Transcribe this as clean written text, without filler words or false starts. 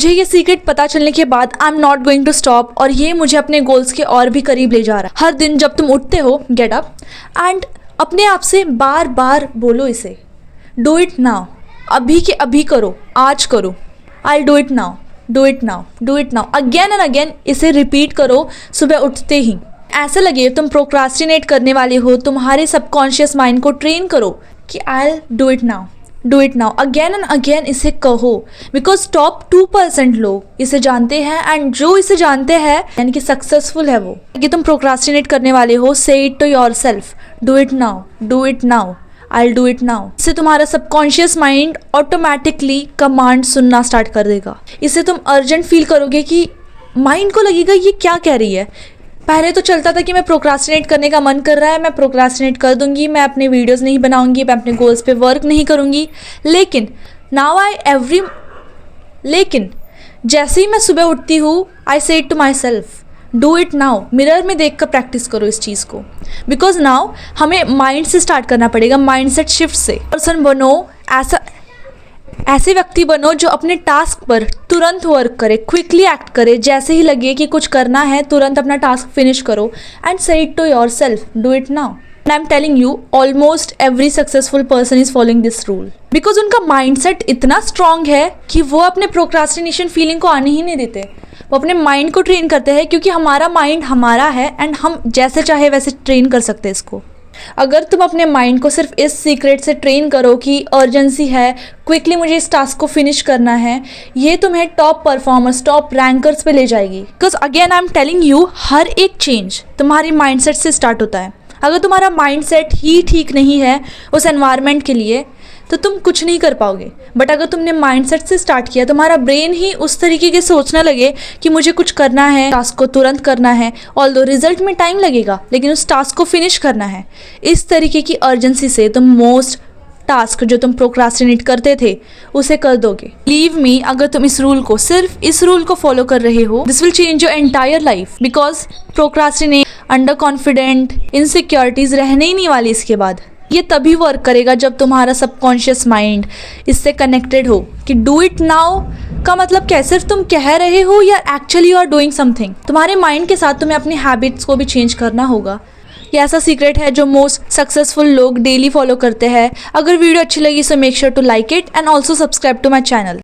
मुझे ये सीक्रेट पता चलने के बाद I am not going to stop, और ये मुझे अपने गोल्स के और भी करीब ले जा रहा है। हर दिन जब तुम उठते हो, गेट अप एंड अपने आप से बार बार बोलो इसे, डू इट नाउ, अभी के अभी करो, आज करो, आई do it now, do it now, do it now, again and again इसे रिपीट करो सुबह उठते ही। ऐसा लगे तुम प्रोक्रास्टिनेट करने वाले हो, तुम्हारे सबकॉन्शियस माइंड को ट्रेन करो कि आई do it now, do it now, again and again इसे कहो, बिकॉज टॉप 2% लोग इसे जानते हैं, एंड जो इसे जानते हैं यानी कि सक्सेसफुल है वो। कि तुम प्रोक्रास्टिनेट करने वाले हो, say it to yourself, do it now, do it now, I do it now. इससे तुम्हारा सबकॉन्शियस माइंड ऑटोमेटिकली कमांड सुनना स्टार्ट कर देगा। इससे तुम अर्जेंट फील करोगे कि माइंड को लगेगा ये क्या कह रही है। पहले तो चलता था कि मैं प्रोक्रास्टिनेट करने का मन कर रहा है, मैं प्रोक्रास्टिनेट कर दूंगी, मैं अपने वीडियोस नहीं बनाऊंगी, मैं अपने गोल्स पे वर्क नहीं करूंगी। लेकिन लेकिन जैसे ही मैं सुबह उठती हूँ, I say it to myself, do it now. Mirror में देख कर प्रैक्टिस करो इस चीज़ को, बिकॉज नाउ हमें माइंड से स्टार्ट करना पड़ेगा, माइंड सेट शिफ्ट से। पर्सन बनो, ऐसे व्यक्ति बनो जो अपने टास्क पर तुरंत वर्क करे, क्विकली एक्ट करे, जैसे ही लगे कि कुछ करना है तुरंत अपना टास्क फिनिश करो, and say it to yourself, do it now. I am telling you, almost every successful person is following this rule, because उनका माइंडसेट इतना स्ट्रांग है कि वो अपने प्रोक्रास्टिनेशन फीलिंग को आने ही नहीं देते। वो अपने माइंड को ट्रेन करते हैं, क्योंकि हमारा माइंड हमारा है एंड हम जैसे चाहे वैसे ट्रेन कर सकते हैं इसको। अगर तुम अपने माइंड को सिर्फ इस सीक्रेट से ट्रेन करो कि अर्जेंसी है, क्विकली मुझे इस टास्क को फिनिश करना है, ये तुम्हें टॉप परफॉर्मर्स, टॉप रैंकर्स पे ले जाएगी। Because again I am telling you, हर एक चेंज तुम्हारी माइंडसेट से स्टार्ट होता है। अगर तुम्हारा माइंडसेट ही ठीक नहीं है उस एनवायरनमेंट के लिए, तो तुम कुछ नहीं कर पाओगे। बट अगर तुमने माइंडसेट से स्टार्ट किया, तुम्हारा ब्रेन ही उस तरीके के सोचने लगे कि मुझे कुछ करना है, टास्क को तुरंत करना है, ऑल्दो रिजल्ट में टाइम लगेगा, लेकिन उस टास्क को फिनिश करना है। इस तरीके की अर्जेंसी से तुम मोस्ट टास्क जो तुम प्रोक्रास्टिनेट करते थे उसे कर दोगे। लीव मी, अगर तुम इस रूल को, सिर्फ इस रूल को फॉलो कर रहे हो, this will change your entire life. Because procrastinate, under confident, insecurities रहने ही नहीं वाली इसके बाद। ये तभी वर्क करेगा जब तुम्हारा सबकॉन्शियस माइंड इससे कनेक्टेड हो कि डू इट नाउ का मतलब क्या है, सिर्फ तुम कह रहे हो या actually you are doing something. तुम्हारे माइंड के साथ तुम्हें अपनी हैबिट्स को भी चेंज करना होगा। ये ऐसा सीक्रेट है जो मोस्ट सक्सेसफुल लोग डेली फॉलो करते हैं। अगर वीडियो अच्छी लगी so make sure to like it and also subscribe to my channel.